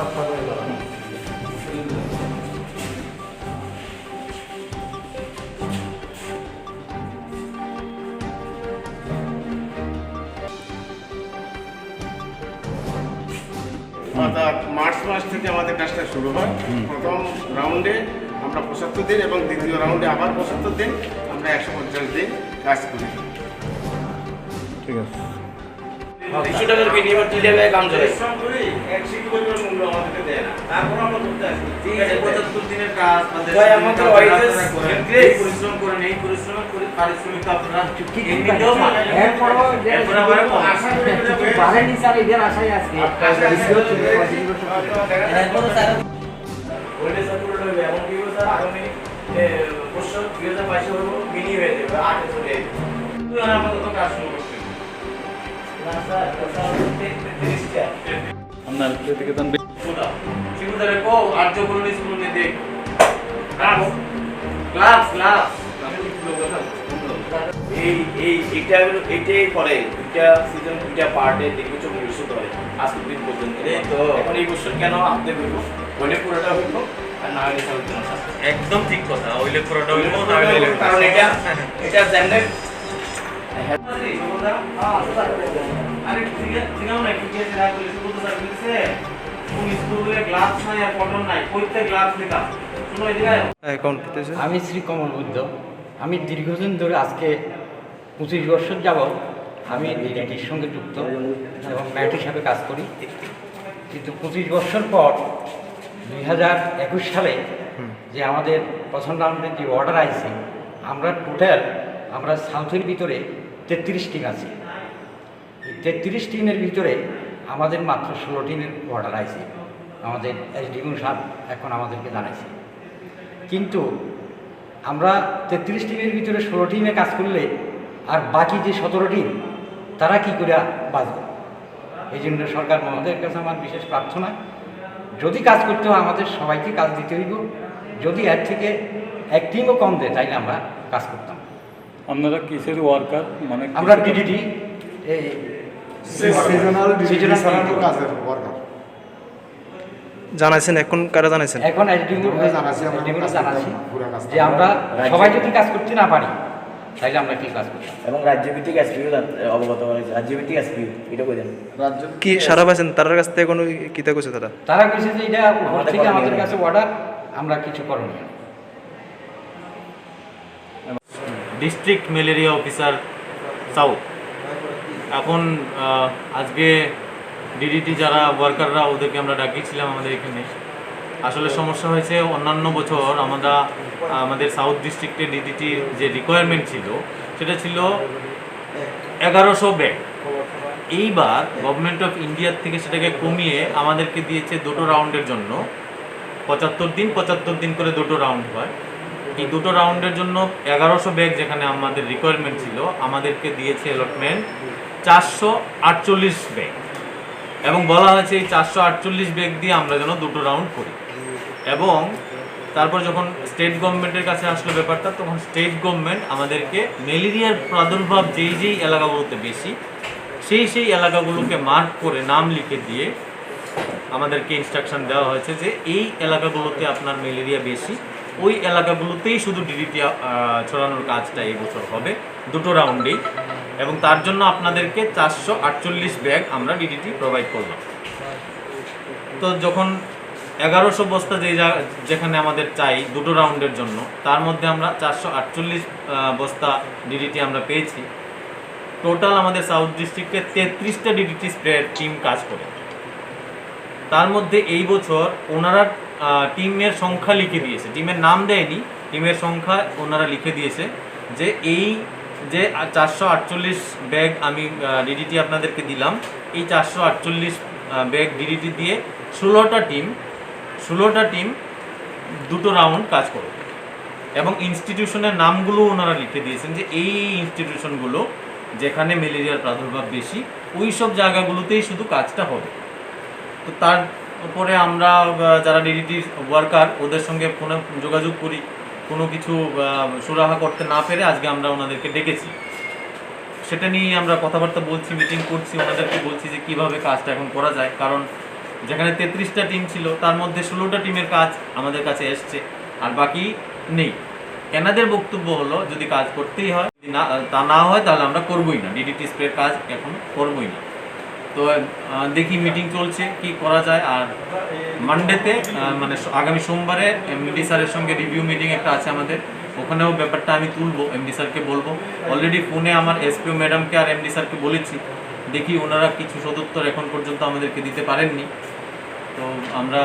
অর্থাৎ মার্চ মাস থেকে আমাদের কাজটা শুরু হয়। প্রথম রাউন্ডে আমরা 75 দিন এবং দ্বিতীয় রাউন্ডে আবার 75 দিন, আমরা 150 দিন কাজ করি। ঠিক আছে। 200 টাকার বিনিময়ে কিভাবে কাম চলে? এক সিটি পরিমাণ মূল্য আমাদেরকে দেয় না। তারপর আমরা করতে আসি। ঠিক আছে, 75 দিনের কাজ আমাদের ভাই আমাকে পরিশ্রম করেন, এই পরিশ্রম করে পারিশ্রমিক আপনারা এমনিতেও পান। এরপর আবার আশা করি পারেনি স্যার, এদের আশায় আজকে ওইটা স্যার পুরো হবে এমন কি স্যার আগামী বছর 2022 হলো মিনি হয়ে যাবে 8 চলে তুই আপাতত কাজ শুরু করতে না স্যার আপনার দিকে যান। শিবুদারে কো আর্য কলোনি স্কুলে দেখ ক্লাস এইটাই পরে দুইটা সিজন দুইটা পার্টে দেখেছো ভবিষ্যৎ হয় আজকে দিন পর্যন্ত। এই তো এখন এই বছর কেন আপনি বলবো বলে পুরোটা হইল আর না হলে চলবে না। একদম ঠিক কথা, হইলে পুরোটা হইল না হইলে কারণ এটা জেনারেল আরে ঠিক না কি কি রাখ বলে শুধু তো স্যার বলছে কোন স্কুলে গ্লাস নাই আর কটন নাই কইতে গ্লাস লেখা শুনো এদিকে অ্যাকাউন্ট করতেছে। আমি শ্রী কমল বুদ্ধ। আমি দীর্ঘদিন ধরে আজকে 25 বছর যাবৎ আমি ডিডিটির সঙ্গে যুক্ত এবং ম্যাট হিসাবে কাজ করি। কিন্তু 25 বছর পর 2021 সালে যে আমাদের প্রথম রাউন্ডের যে অর্ডার আইছে, আমরা টোটাল আমরা সাউথের ভিতরে 33 টিম আছি। এই 33 টিমের ভিতরে আমাদের মাত্র 16 টিমের অর্ডার আইছে। আমাদের এসডিও সাহেব এখন আমাদেরকে জানাইছে। কিন্তু আমরা 33 টিমের ভিতরে 16 টিমে কাজ করলে আর বাকি যে 17 টিম তারা কি করে বাঁচবে? এই জন্য সরকার মহোদয়ের কাছে আমার বিশেষ প্রার্থনা, যদি কাজ করতে হয় আমাদের সবাইকে কাজ দিতে হইব। যদি এর থেকে এক টিমও কম দেয় তাইলে আমরা কাজ করতাম। আপনারা কিসের ওয়ার্কার? মানে আমরা ডিডিটি এই সিজনাল কাজের ওয়ার্কার জানাইছেন, এখন কারা জানাইছেন? এখন এসডিও জানাচ্ছি যে আমরা সবাই যদি কাজ করতে না পারি তাইলে আমরা কি কাজ করতাম। এবং রাজ্যভিত্তিক এসপিও অবগত করেছে, রাজ্যভিত্তিক এসপিও এটা কই দেন রাজ্য কি সারা পাইছেন তার কাছ থেকে কোনো কিতা কইছে তারা? তারা কইছে যে এটা উপর থেকে আমাদের কাছে অর্ডার, আমরা কিছু করণীয়। District malaria officer south. এখন আজকে ডিডিটি যারা ওয়ার্কাররা ওদেরকে আমরা ডাকিয়েছিলাম আমাদের এখানে। আসলে সমস্যা হয়েছে, অন্যান্য বছর আমাদের সাউথ ডিস্ট্রিক্টে ডিডিটির যে রিকোয়ারমেন্ট ছিল সেটা ছিল 1100 ব্যাগ। এইবার গভর্নমেন্ট অফ ইন্ডিয়ার থেকে সেটাকে কমিয়ে আমাদেরকে দিয়েছে দুটো রাউন্ডের জন্য 75 দিন করে দুটো রাউন্ড হয়। এই দুটো রাউন্ডের জন্য 1100 ব্যাগ যেখানে আমাদের রিকোয়ারমেন্ট ছিল, আমাদেরকে দিয়েছে অ্যালটমেন্ট 448 ব্যাগ এবং বলা হয়েছে এই 448 ব্যাগ দিয়ে আমরা যেন দুটো রাউন্ড করি। এবং তারপর যখন স্টেট গভর্নমেন্টের কাছে আসলো ব্যাপারটা, তখন স্টেট গভর্নমেন্ট আমাদেরকে ম্যালেরিয়ার প্রাদুর্ভাব যেই এলাকাগুলোতে বেশি সেই এলাকাগুলোকে মার্ক করে নাম লিখে দিয়ে আমাদেরকে ইনস্ট্রাকশন দেওয়া হয়েছে যে এই এলাকাগুলোতে আপনার ম্যালেরিয়া বেশি, ওই এলাকাগুলোতেই শুধু ডিডিটি ছড়ানোর কাজটা এই বছর হবে দুটো রাউন্ডেই। এবং তার জন্য আপনাদেরকে 448 ব্যাগ আমরা ডিডিটি প্রোভাইড করলাম। তো যখন 1100 বস্তা যেখানে আমাদের চাই দুটো রাউন্ডের জন্য, তার মধ্যে আমরা 448 বস্তা ডিডিটি আমরা পেয়েছি। টোটাল আমাদের সাউথ ডিস্ট্রিক্টে 33টা ডিডিটি স্প্রের টিম কাজ করে। তার মধ্যে এই বছর ওনারা টিমের সংখ্যা লিখে দিয়েছে, টিমের নাম দেয়নি, টিমের সংখ্যা ওনারা লিখে দিয়েছে যে এই যে 448 ব্যাগ আমি ডিডিটি আপনাদেরকে দিলাম, এই 448 ব্যাগ ডিডিটি দিয়ে 16টা টিম দুটো রাউন্ড কাজ করবে। এবং ইনস্টিটিউশনের নামগুলো ওনারা লিখে দিয়েছেন যে এই ইনস্টিটিউশনগুলো যেখানে ম্যালেরিয়ার প্রাদুর্ভাব বেশি ওই সব জায়গাগুলোতেই শুধু কাজটা হবে। তো তারপরে আমরা যারা ডিডিটির ওয়ার্কার ওদের সঙ্গে ফোনে যোগাযোগ করি, কোনো কিছু সুরাহা করতে না পেরে আজকে আমরা ওনাদেরকে ডেকেছি। সেটা নিয়ে আমরা কথাবার্তা বলছি, মিটিং করছি, ওনাদেরকে বলছি যে কীভাবে কাজটা এখন করা যায়। কারণ যেখানে 33টা টিম ছিল তার মধ্যে 16টা টিমের কাজ আমাদের কাছে এসছে আর বাকি নেই। এনাদের বক্তব্য হলো যদি কাজ করতেই হয়, যদি না তা না হয় তাহলে আমরা করবই না, ডিডিটি স্প্রের কাজ এখন করবই না। তো দেখি মিটিং চলছে কি করা যায়। আর মানডেতে মানে আগামী সোমবারে এমডি স্যারের সঙ্গে রিভিউ মিটিং একটা আছে আমাদের, ওখানেও ব্যাপারটা আমি তুলবো, এমডি স্যারকে বলবো। অলরেডি ফোনে আমার এসপিও ম্যাডামকে আর এমডি স্যারকে বলেছি, দেখি ওনারা কিছু সদুত্তর এখন পর্যন্ত আমাদেরকে দিতে পারেননি। তো আমরা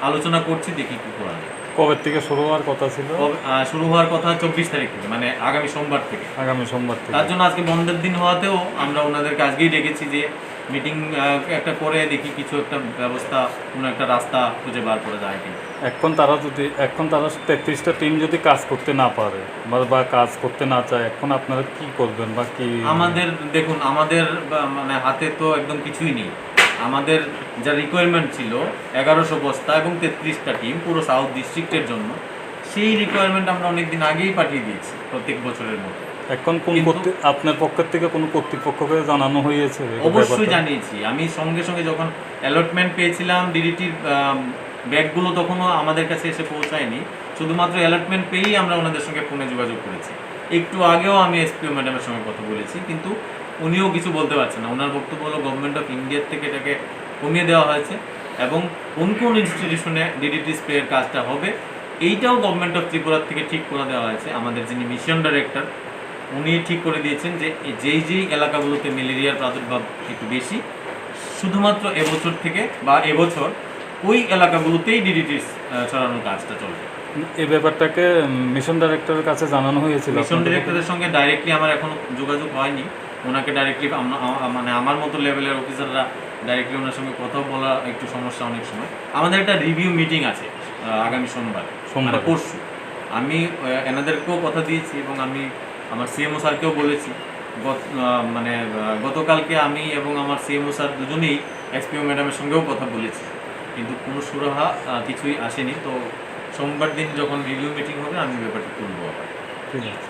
আলোচনা করছি, দেখি কী করা যায়। কবে থেকে শুরু হওয়ার কথা ছিল? শুরু হওয়ার কথা 24 তারিখ থেকে, মানে আগামী সোমবার থেকে। আগামী সোমবার থেকে। তার জন্য আজকে বন্ধের দিন হওয়াতেও আমরা ওনাদেরকে আজকেই ডেকেছি যে মিটিং একটা করে দেখি কিছু একটা ব্যবস্থা, কোনো একটা রাস্তা খুঁজে বার করা যায় কিনা। এখন তারা 33টা টিম যদি কাজ করতে না পারে বা কাজ করতে না চায়, এখন আপনারা কি করবেন বা কি? আমাদের দেখুন, আমাদের মানে হাতে তো একদম কিছুই নেই। আমাদের যা রিকোয়ারমেন্ট ছিল 1100 বস্তা এবং 33টা টিম পুরো সাউথ ডিস্ট্রিক্টের জন্য, সেই রিকোয়ারমেন্ট আমরা অনেক দিন আগেই পাঠিয়ে দিয়েছি প্রত্যেক বছরের মতো। এখন কোন আপনার পক্ষের থেকে কোনো কর্তৃপক্ষকে জানানো হয়েছে? অবশ্যই জানিয়েছি। আমি সঙ্গে সঙ্গে যখন অ্যালটমেন্ট পেয়েছিলাম ডিডিটির ব্যাগগুলো তখনও আমাদের কাছে এসে পৌঁছায়নি, শুধুমাত্র অ্যালটমেন্ট পেয়েই আমরা ওনাদের সঙ্গে ফোনে যোগাযোগ করেছি। একটু আগেও আমি এসপিও ম্যাডামের সঙ্গে কথা বলেছি, কিন্তু উনিও কিছু বলতে পারছেন না। ওনার বক্তব্য হলো গভর্নমেন্ট অফ ইন্ডিয়ার থেকে এটাকে কমিয়ে দেওয়া হয়েছে এবং কোন কোন ইনস্টিটিউশনে ডিডিটি স্প্রের কাজটা হবে এইটাও গভর্নমেন্ট অফ ত্রিপুরার থেকে ঠিক করে দেওয়া হয়েছে। আমাদের যিনি মিশন ডাইরেক্টর উনি ঠিক করে দিয়েছেন যে যেই এলাকাগুলোতে ম্যালেরিয়ার প্রাদুর্ভাব একটু বেশি, শুধুমাত্র এবছর থেকে বা এবছর ওই এলাকাগুলোতেই ডিডিটি ছড়ানোর কাজটা চলবে। এই ব্যাপারটাকে মিশন ডাইরেক্টরের কাছে জানানো হয়েছিল? মিশন ডিরেক্টরের সঙ্গে ডাইরেক্টলি আমার এখনো যোগাযোগ হয়নি। ওনাকে ডাইরেক্টলি মানে আমার মতো লেভেলের অফিসাররা ডাইরেক্টলি ওনার সঙ্গে কথা বলা একটু সমস্যা অনেক সময়। আমাদের একটা রিভিউ মিটিং আছে আগামী সোমবার, মানে পরশু। আমি এনাদেরকেও কথা দিয়েছি এবং আমি আমার সিএমও স্যারকেও বলেছি। মানে গতকালকে আমি এবং আমার সিএমও স্যার দুজনেই এসপিও ম্যাডামের সঙ্গেও কথা বলেছি, কিন্তু কোনো সুরাহা কিছুই আসেনি। তো সোমবার দিন যখন রিভিউ মিটিং হবে আমি ব্যাপারটা তুলবো আবার। ঠিক আছে।